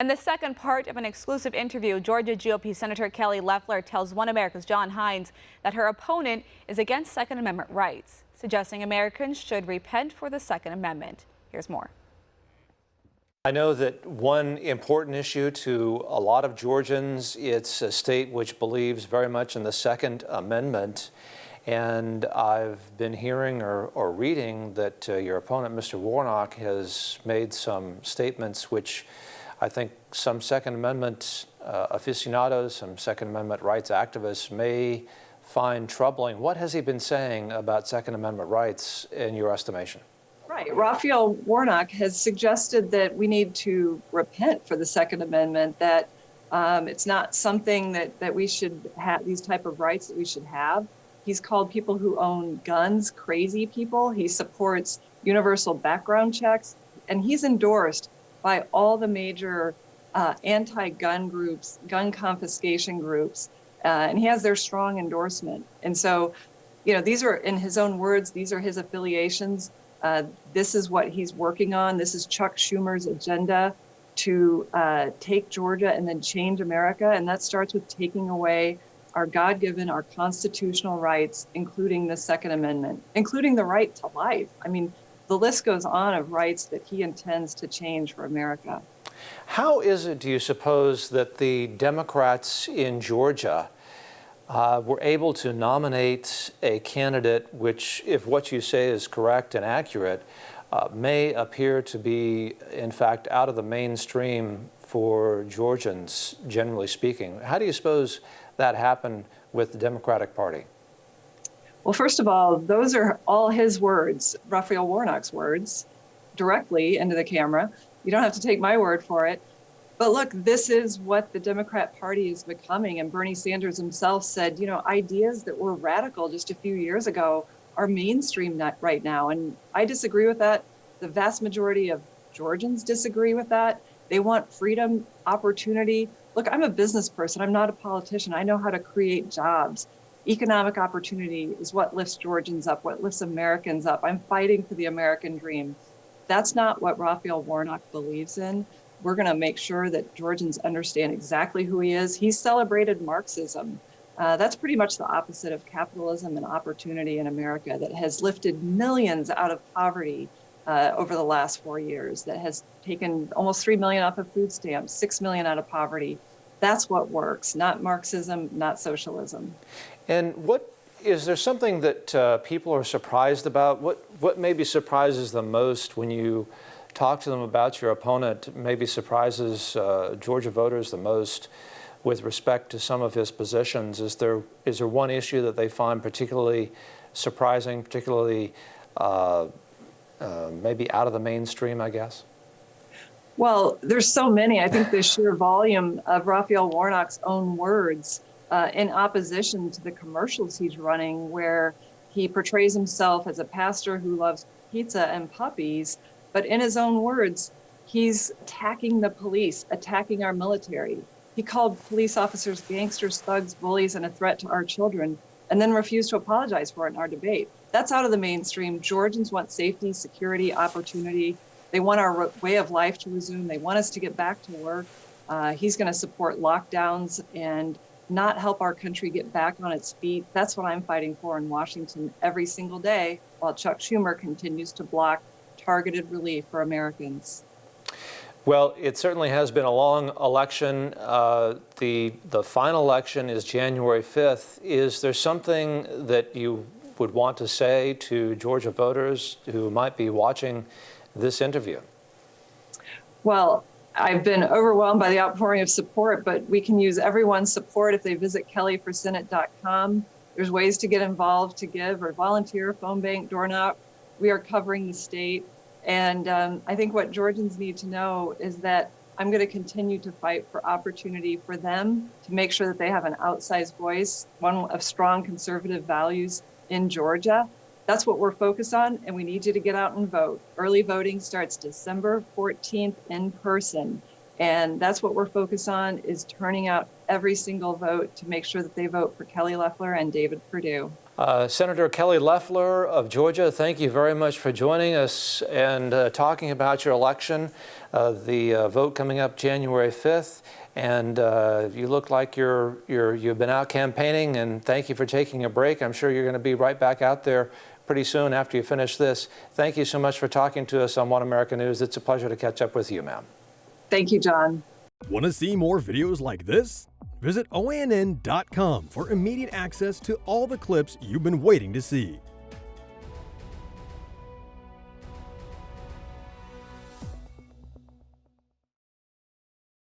In the second part of an exclusive interview, Georgia GOP Senator Kelly Loeffler tells One America's John Hines that her opponent is against Second Amendment rights, suggesting Americans should repent for the Second Amendment. Here's more. I know that one important issue to a lot of Georgians, it's a state which believes very much in the Second Amendment. And I've been hearing or reading that your opponent, Mr. Warnock, has made some statements which I think some Second Amendment aficionados, some Second Amendment rights activists may find troubling. What has he been saying about Second Amendment rights in your estimation? Right. Raphael Warnock has suggested that we need to repent for the Second Amendment, that it's not something that we should have, these type of rights that we should have. He's called people who own guns crazy people. He supports universal background checks, and he's endorsed by all the major anti-gun groups, gun confiscation groups, and he has their strong endorsement. And so, you know, these are, in his own words, these are his affiliations. This is what he's working on. This is Chuck Schumer's agenda to take Georgia and then change America. And that starts with taking away our God-given, our constitutional rights, including the Second Amendment, including the right to life. I mean, the list goes on of rights that he intends to change for America. How is it, do you suppose, that the Democrats in Georgia were able to nominate a candidate which, if what you say is correct and accurate, may appear to be, in fact, out of the mainstream for Georgians, generally speaking? How do you suppose that happened with the Democratic Party? Well, first of all, those are all his words, Raphael Warnock's words, directly into the camera. You don't have to take my word for it. But look, this is what the Democrat Party is becoming. And Bernie Sanders himself said, you know, ideas that were radical just a few years ago are mainstream right now. And I disagree with that. The vast majority of Georgians disagree with that. They want freedom, opportunity. Look, I'm a business person. I'm not a politician. I know how to create jobs. Economic opportunity is what lifts Georgians up, what lifts Americans up. I'm fighting for the American dream. That's not what Raphael Warnock believes in. We're going to make sure that Georgians understand exactly who he is. He celebrated Marxism. That's pretty much the opposite of capitalism and opportunity in America that has lifted millions out of poverty over the last 4 years, that has taken almost 3 million off of food stamps, 6 million out of poverty. That's what works, not Marxism, not socialism. And what is there something that people are surprised about? What maybe surprises them most when you talk to them about your opponent, maybe surprises Georgia voters the most with respect to some of his positions? Is there one issue that they find particularly surprising, particularly maybe out of the mainstream, I guess? Well, there's so many. I think the sheer volume of Raphael Warnock's own words in opposition to the commercials he's running, where he portrays himself as a pastor who loves pizza and puppies, but in his own words, he's attacking the police, attacking our military. He called police officers gangsters, thugs, bullies, and a threat to our children, and then refused to apologize for it in our debate. That's out of the mainstream. Georgians want safety, security, opportunity. They want our way of life to resume. They want us to get back to work. He's going to support lockdowns and not help our country get back on its feet. That's what I'm fighting for in Washington every single day, while Chuck Schumer continues to block targeted relief for Americans. Well, it certainly has been a long election. The final election is January 5th. Is there something that you would want to say to Georgia voters who might be watching this interview? Well, I've been overwhelmed by the outpouring of support, but we can use everyone's support if they visit kellyforsenate.com. There's ways to get involved, to give, or volunteer, phone bank, door knock. We are covering the state. And I think what Georgians need to know is that I'm going to continue to fight for opportunity for them to make sure that they have an outsized voice, one of strong conservative values in Georgia. That's what we're focused on, and we need you to get out and vote. Early voting starts December 14th in person. And that's what we're focused on, is turning out every single vote to make sure that they vote for Kelly Loeffler and David Perdue. Senator Kelly Loeffler of Georgia, thank you very much for joining us and talking about your election, the vote coming up January 5th. And you look like you've been out campaigning, and thank you for taking a break. I'm sure you're going to be right back out there pretty soon after you finish this. Thank you so much for talking to us on One America News. It's a pleasure to catch up with you, ma'am. Thank you, John. Want to see more videos like this? Visit OANN.com for immediate access to all the clips you've been waiting to see.